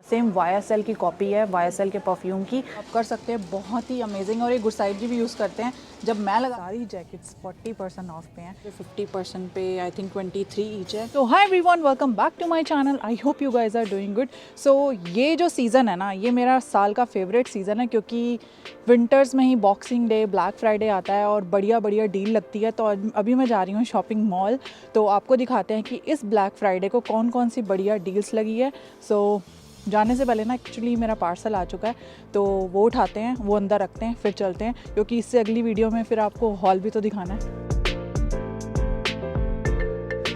Same YSL की copy है, YSL के परफ्यूम की। आप कर सकते हैं, बहुत ही अमेजिंग। और ये गुडसाइड की भी यूज़ करते हैं। जब मैं लगा सारी जैकेट्स 40% ऑफ पे हैं, 50% पे आई थिंक 23 ईच है। तो hi everyone, welcome back to my channel. I hope you guys are doing good. So ये जो सीज़न है ना, ये मेरा साल का फेवरेट सीज़न है, क्योंकि विंटर्स में ही बॉक्सिंग डे, ब्लैक फ्राइडे आता है और बढ़िया बढ़िया डील लगती है। तो अभी मैं जा रही हूँ शॉपिंग मॉल, तो आपको दिखाते हैं कि इस ब्लैक फ्राइडे को कौन कौन सी बढ़िया डील्स लगी है। सो जाने से पहले ना एक्चुअली मेरा पार्सल आ चुका है, तो वो उठाते हैं, वो अंदर रखते हैं, फिर चलते हैं, क्योंकि इससे अगली वीडियो में फिर आपको हॉल भी तो दिखाना है।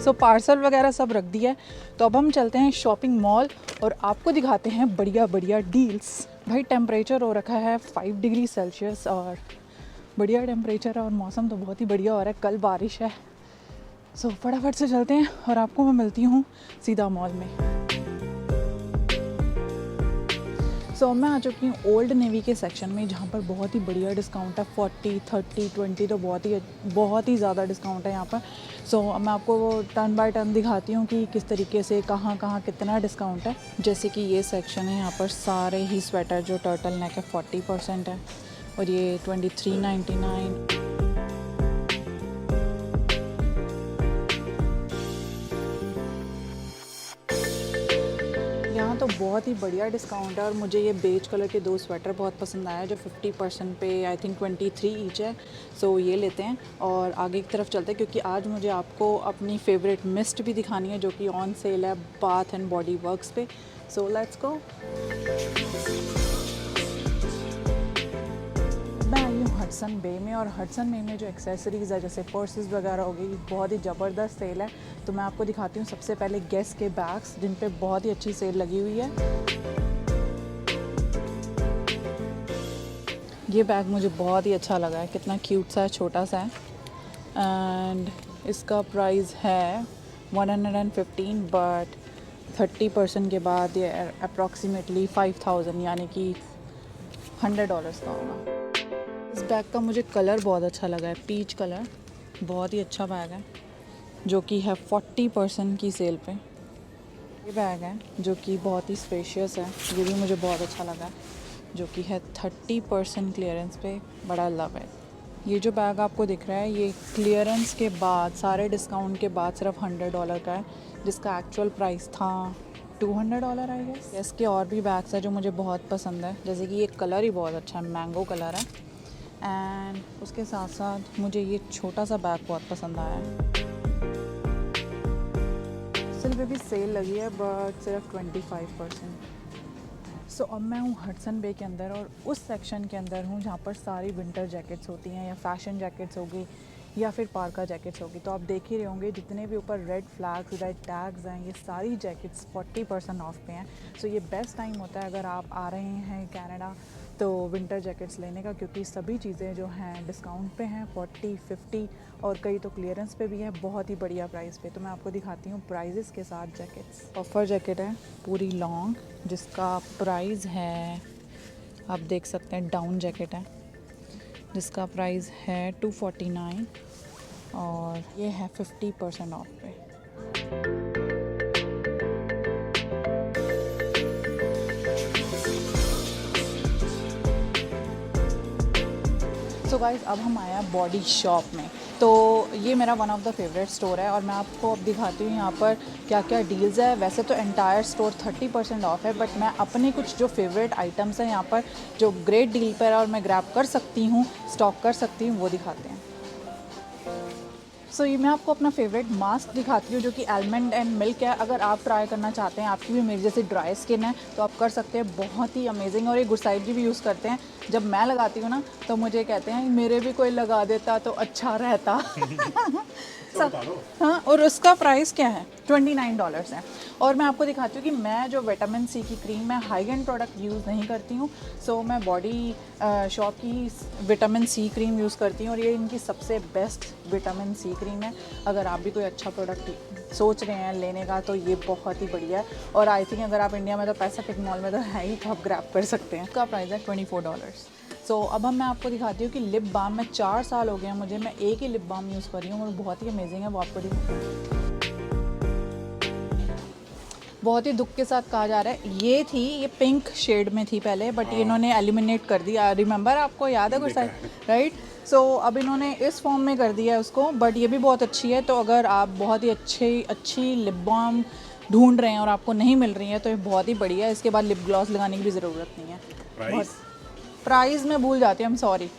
सो पार्सल वगैरह सब रख दिया है, तो अब हम चलते हैं शॉपिंग मॉल और आपको दिखाते हैं बढ़िया बढ़िया डील्स। भाई टेम्परेचर हो रखा है 5 डिग्री सेल्सियस और बढ़िया टेम्परेचर है और मौसम तो बहुत ही बढ़िया हो रहा है, कल बारिश है। सो फटाफट से चलते हैं और आपको मैं मिलती हूँ सीधा मॉल में। सो मैं आ चुकी हूँ ओल्ड नेवी के सेक्शन में, जहाँ पर बहुत ही बढ़िया डिस्काउंट है। 40, 30, 20 तो बहुत ही ज़्यादा डिस्काउंट है यहाँ पर। सो मैं आपको वो टर्न बाय टर्न दिखाती हूँ कि किस तरीके से कहाँ कहाँ कितना डिस्काउंट है। जैसे कि ये सेक्शन है, यहाँ पर सारे ही स्वेटर जो टर्टल नेक है 40% है और ये 23.99। यहाँ तो बहुत ही बढ़िया डिस्काउंट है और मुझे ये बेज कलर के 2 स्वेटर बहुत पसंद आया, जो 50% पे आई थिंक 23 ईच है। सो ये लेते हैं और आगे की तरफ चलते हैं, क्योंकि आज मुझे आपको अपनी फेवरेट मिस्ट भी दिखानी है, जो कि ऑन सेल है बाथ एंड बॉडी वर्क्स पे। So let's go. मैं आई हूँ हडसन बे में, और हडसन बे में जो एक्सेसरीज़ है, जैसे पर्सेस वगैरह हो गई, बहुत ही ज़बरदस्त सेल है। तो मैं आपको दिखाती हूँ सबसे पहले गेस के बैग्स, जिन पे बहुत ही अच्छी सेल लगी हुई है। ये बैग मुझे बहुत ही अच्छा लगा है, कितना क्यूट सा है, छोटा सा है। एंड इसका प्राइस है 115, बट 30% के बाद ये अप्रॉक्सीमेटली 5000 यानी कि $100 का होगा। इस बैग का मुझे कलर बहुत अच्छा लगा है, पीच कलर, बहुत ही अच्छा बैग है, जो कि है 40% की सेल पे। ये बैग है जो कि बहुत ही स्पेशियस है, ये भी मुझे बहुत अच्छा लगा है, जो कि है 30% क्लियरेंस पे। बड़ा लव है। ये जो बैग आपको दिख रहा है, ये क्लियरेंस के बाद, सारे डिस्काउंट के बाद सिर्फ $100 का है, जिसका एक्चुअल प्राइस था $200 आई गेस। इसके और भी बैग्स हैं जो मुझे बहुत पसंद है, जैसे कि ये कलर ही बहुत अच्छा है, मैंगो कलर है। एंड उसके साथ साथ मुझे ये छोटा सा बैग बहुत पसंद आया है। सिल पे भी सेल लगी है, बट सिर्फ 25%। सो अब मैं हूँ हडसन बे के अंदर, और उस सेक्शन के अंदर हूँ जहाँ पर सारी विंटर जैकेट्स होती हैं, या फैशन जैकेट्स होगी, या फिर पार्का जैकेट्स होगी। तो आप देख ही रहे होंगे, जितने भी ऊपर रेड फ्लैग्स, रेड टैग्स हैं, ये सारी जैकेट्स 40% ऑफ पे हैं। सो ये बेस्ट टाइम होता है अगर आप आ रहे हैं कनाडा, तो विंटर जैकेट्स लेने का, क्योंकि सभी चीज़ें जो हैं डिस्काउंट पे हैं, 40, 50 और कई तो क्लियरेंस पे भी है, बहुत ही बढ़िया प्राइस पे। तो मैं आपको दिखाती हूँ प्राइजेस के साथ जैकेट्स। ऑफर जैकेट है पूरी लॉन्ग, जिसका प्राइस है, आप देख सकते हैं, डाउन जैकेट है जिसका प्राइस है 249 और ये है 50% ऑफ पे। सो गाइस, अब हम आए हैं बॉडी शॉप में। तो ये मेरा one of the favourite store है, और मैं आपको अब दिखाती हूँ यहाँ पर क्या क्या डील्स है। वैसे तो एंटायर स्टोर 30% ऑफ है, बट मैं अपने कुछ जो फेवरेट आइटम्स हैं यहाँ पर, जो ग्रेट डील पर और मैं ग्रैब कर सकती हूँ, स्टॉक कर सकती हूँ, वो दिखाते हैं। सो ये मैं आपको अपना फेवरेट मास्क दिखाती हूँ, जो कि आलमंड एंड मिल्क है। अगर आप ट्राई करना चाहते हैं, आपकी भी मेरी जैसे ड्राई स्किन है, तो आप कर सकते हैं, बहुत ही अमेजिंग। और ये गुडसाइड की भी यूज़ करते हैं। जब मैं लगाती हूँ ना, तो मुझे कहते हैं मेरे भी कोई लगा देता तो अच्छा रहता। हाँ, और उसका प्राइस क्या है, $29 है। और मैं आपको दिखाती हूँ कि मैं जो विटामिन सी की क्रीम, मैं हाई एंड प्रोडक्ट यूज़ नहीं करती हूँ। सो मैं बॉडी शॉप की विटामिन सी क्रीम यूज़ करती हूँ, और ये इनकी सबसे बेस्ट विटामिन सी क्रीम है। अगर आप भी कोई अच्छा प्रोडक्ट सोच रहे हैं लेने का, तो ये बहुत ही बढ़िया है। और आई थिंक अगर आप इंडिया में, तो पैसिफिक मॉल में तो है ही, तो आप ग्रैब कर सकते हैं। इसका प्राइस है $24। सो अब मैं आपको दिखाती हूँ कि लिप बाम, मैं 4 साल हो गए हैं मुझे, मैं एक ही लिप बाम यूज़ कर रही हूँ और बहुत ही अमेजिंग है, वो आपको दिखाती हूँ। बहुत ही दुख के साथ कहा जा रहा है। ये पिंक शेड में थी पहले, बट इन्होंने एलिमिनेट कर दिया। रिमेंबर, आपको याद है कुछ साइड, राइट? सो अब इन्होंने इस फॉर्म में कर दिया है उसको, बट ये भी बहुत अच्छी है। तो अगर आप बहुत ही अच्छी लिप बाम ढूंढ रहे हैं और आपको नहीं मिल रही है तो ये बहुत ही बढ़िया है। इसके बाद लिप ग्लॉस लगाने की भी ज़रूरत नहीं है। प्राइस मैं भूल जाती हूँ, आई एम सॉरी,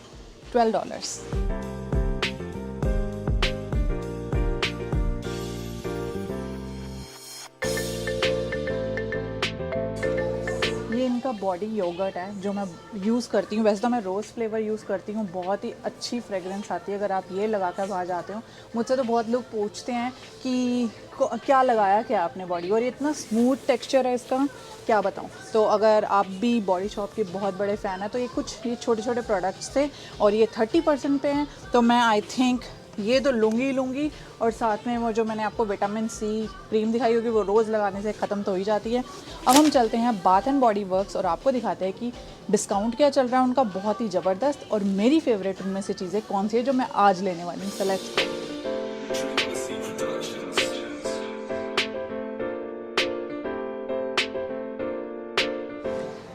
$12। ये इनका बॉडी योगर्ट है जो मैं यूज़ करती हूँ। वैसे तो मैं रोज़ फ्लेवर यूज़ करती हूँ, बहुत ही अच्छी फ्रेगरेंस आती है अगर आप ये लगा कर बाहर जाते हो। मुझसे तो बहुत लोग पूछते हैं कि क्या लगाया क्या आपने बॉडी, और ये इतना स्मूथ टेक्सचर है इसका, क्या बताऊँ। तो अगर आप भी बॉडी शॉप के बहुत बड़े फ़ैन हैं तो ये छोटे छोटे प्रोडक्ट्स थे और ये 30% पे हैं। तो मैं आई थिंक ये तो लूँगी और साथ में वो जो मैंने आपको विटामिन सी क्रीम दिखाई होगी वो रोज़ लगाने से ख़त्म तो ही जाती है। अब हम चलते हैं बाथ एंड बॉडी वर्क्स और आपको दिखाते हैं कि डिस्काउंट क्या चल रहा है उनका, बहुत ही ज़बरदस्त, और मेरी फेवरेट उनमें से चीज़ें कौन सी है जो मैं आज लेने वाली हूँ। सेलेक्ट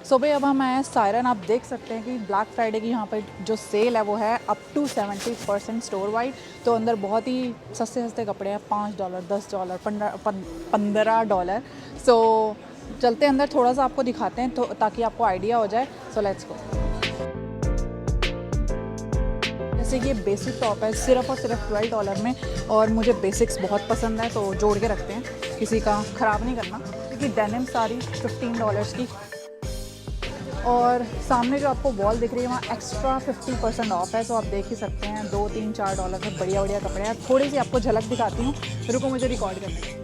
सो भाई अब हम आए सायरन। आप देख सकते हैं कि ब्लैक फ्राइडे की यहाँ पर जो सेल है वो है अप टू 70% स्टोर वाइड। तो अंदर बहुत ही सस्ते कपड़े हैं, $5, $10, $15। सो चलते हैं अंदर, थोड़ा सा आपको दिखाते हैं तो ताकि आपको आइडिया हो जाए। So let's go. जैसे कि ये बेसिक टॉप है सिर्फ और सिर्फ $12 में, और मुझे बेसिक्स बहुत पसंद है तो जोड़ के रखते हैं, किसी का ख़राब नहीं करना। क्योंकि डेनिम सारी $15 की, और सामने जो आपको वॉल दिख रही है वहाँ एक्स्ट्रा 50% ऑफ है। तो आप देख ही सकते हैं $2, $3, $4 में बढ़िया बढ़िया कपड़े हैं। थोड़ी सी आपको झलक दिखाती हूँ, रुको मुझे रिकॉर्ड करने।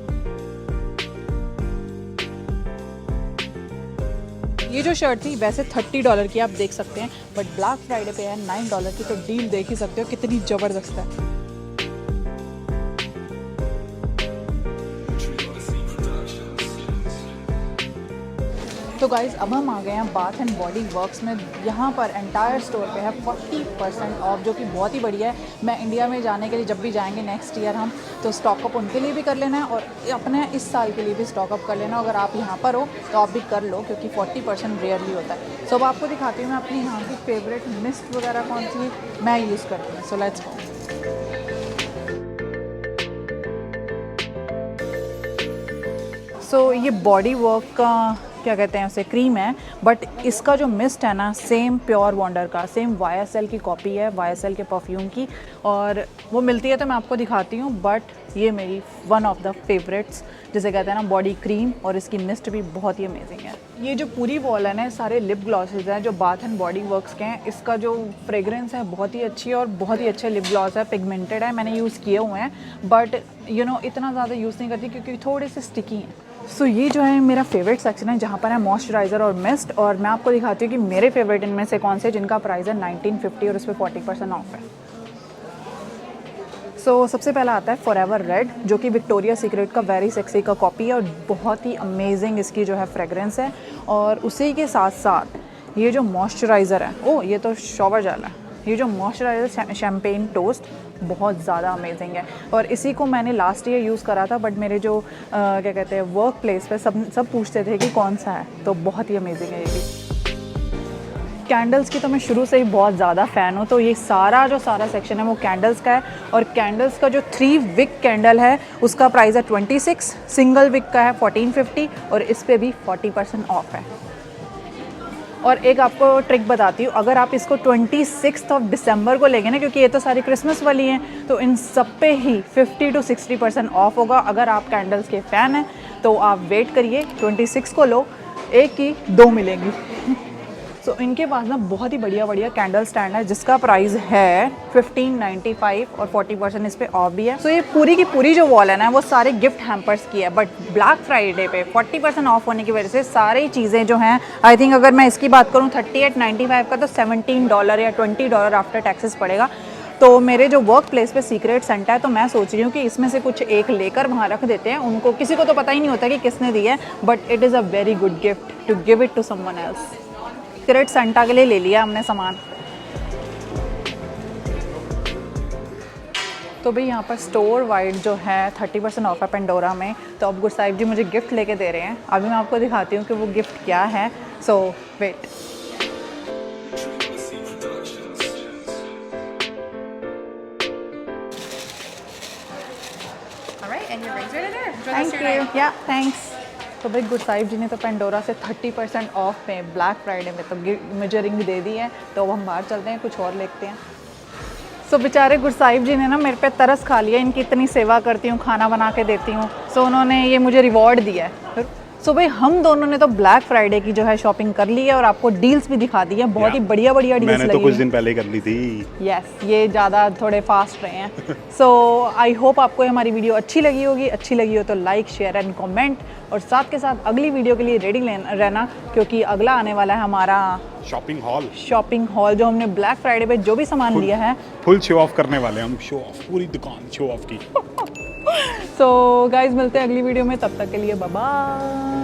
ये जो शर्ट थी वैसे $30 की, आप देख सकते हैं, बट ब्लैक फ्राइडे पे है $9 की। तो डील देख ही सकते हो कितनी ज़बरदस्त है। तो गाइज़ अब हम आ गए हैं बाथ एंड बॉडी वर्क्स में। यहाँ पर एंटायर स्टोर पे है 40% ऑफ, जो कि बहुत ही बढ़िया है। मैं इंडिया में जाने के लिए जब भी जाएंगे नेक्स्ट ईयर हम, तो स्टॉकअप उनके लिए भी कर लेना है और अपने इस साल के लिए भी स्टॉकअप कर लेना। अगर आप यहाँ पर हो तो आप भी कर लो, क्योंकि 40% रेयरली होता है। सो अब आपको दिखाती हूँ मैं अपनी यहाँ की फेवरेट मिस्ट वगैरह कौन सी मैं यूज़ करती हूँ। So let's go. सो ये बॉडी वर्क का क्या कहते हैं उसे, क्रीम है, बट इसका जो मिस्ट है ना सेम प्योर वंडर का, सेम YSL की कॉपी है, YSL के परफ्यूम की, और वो मिलती है तो मैं आपको दिखाती हूँ। बट ये मेरी वन ऑफ द फेवरेट्स जिसे कहते हैं ना बॉडी क्रीम, और इसकी मिस्ट भी बहुत ही अमेजिंग है। ये जो पूरी वॉल है ना सारे लिप ग्लॉसेज हैं जो बाथ एंड बॉडी वर्क्स के हैं। इसका जो फ्रेग्रेंस है बहुत ही अच्छी है और बहुत ही अच्छे लिप ग्लॉस है, पिगमेंटेड है, मैंने यूज़ किए हुए हैं, बट इतना ज़्यादा यूज़ नहीं करती क्योंकि थोड़े से स्टिकी हैं। सो ये जो है मेरा फेवरेट सेक्शन है जहाँ पर है मॉइस्चराइज़र और मिस्ट, और मैं आपको दिखाती हूँ कि मेरे फेवरेट इनमें से कौन से जिनका प्राइस है 1950 और उस पर 40% ऑफ है। सो सबसे पहला आता है फॉरएवर रेड, जो कि विक्टोरिया सीक्रेट का वेरी सेक्सी का कॉपी है और बहुत ही अमेजिंग इसकी जो है फ्रेगरेंस है। और उसी के साथ साथ ये जो मॉइस्चराइज़र है, ये तो शॉवर जेल है, ये जो मॉइस्चराइज़र शैम्पेन टोस्ट बहुत ज़्यादा अमेजिंग है। और इसी को मैंने लास्ट ईयर यूज़ करा था, बट मेरे जो क्या कहते हैं वर्क प्लेस पे सब पूछते थे कि कौन सा है, तो बहुत ही अमेजिंग है ये भी। कैंडल्स की तो मैं शुरू से ही बहुत ज़्यादा फ़ैन हूँ, तो ये सारा सेक्शन है वो कैंडल्स का है। और कैंडल्स का जो 3 विक कैंडल है उसका प्राइस है 26, सिंगल विक का है 1450, और इस पर भी 40% ऑफ है। और एक आपको ट्रिक बताती हूँ, अगर आप इसको 26 दिसंबर को लेंगे ना, क्योंकि ये तो सारी क्रिसमस वाली हैं, तो इन सब पे ही 50 to 60% ऑफ होगा। अगर आप कैंडल्स के फ़ैन हैं तो आप वेट करिए, 26 को लो, एक की 2 मिलेंगी। सो इनके पास ना बहुत ही बढ़िया कैंडल स्टैंड है जिसका प्राइस है 1595 और 40% इस पे ऑफ भी है। सो ये पूरी की पूरी जो वॉल है ना वो सारे गिफ्ट हैम्पर्स की है, बट ब्लैक फ्राइडे पे 40% ऑफ होने की वजह से सारी चीज़ें जो हैं, आई थिंक अगर मैं इसकी बात करूँ 3895 का तो $17 या $20 आफ्टर टैक्सेस पड़ेगा। तो मेरे जो वर्क प्लेस पे सीक्रेट सेंटा है, तो मैं सोच रही हूँ कि इसमें से कुछ एक लेकर वहाँ रख देते हैं। उनको किसी को तो पता ही नहीं होता कि किसने दी है, but it is a very good gift to give it to someone else. Secret Santa के लिए ले लिया हमने सामान। तो भाई यहाँ पर स्टोर वाइड जो है 30% ऑफ है पेंडोरा में। तो अब गुड साहिब जी मुझे गिफ्ट लेके दे रहे हैं, अभी मैं आपको दिखाती हूँ कि वो गिफ्ट क्या है। सो वेट। Thank you. या थैंक्स। तो भाई गुड साहिब जी ने तो पेंडोरा से 30% ऑफ में ब्लैक फ्राइडे में तो मुझे रिंग दे दी है। तो अब हम बाहर चलते हैं, कुछ और लेते हैं। सो बेचारे गुड साहिब जी ने ना मेरे पे तरस खा लिया, इनकी इतनी सेवा करती हूँ, खाना बना के देती हूँ, सो उन्होंने ये मुझे रिवॉर्ड दिया है। सो भाई हम दोनों ने तो ब्लैक फ्राइडे की जो है शॉपिंग कर ली है और आपको डील्स भी दिखा दी है, बहुत ही बढ़िया बढ़िया डील्स लगी। मैंने तो कुछ दिन पहले कर ली थी। यस, ये ज़्यादा थोड़े फास्ट रहे हैं। सो आई होप आपको हमारी वीडियो अच्छी लगी होगी। अच्छी लगी हो तो लाइक शेयर एंड कमेंट, और साथ के साथ अगली वीडियो के लिए रेडी रहना, क्योंकि अगला आने वाला है हमारा शॉपिंग हॉल जो हमने ब्लैक फ्राइडे पे जो भी सामान लिया है फुल शो ऑफ करने वाले हैं हम। शो ऑफ, पूरी दुकान शो ऑफ की। सो गाइज मिलते हैं अगली वीडियो में, तब तक के लिए बाय बाय।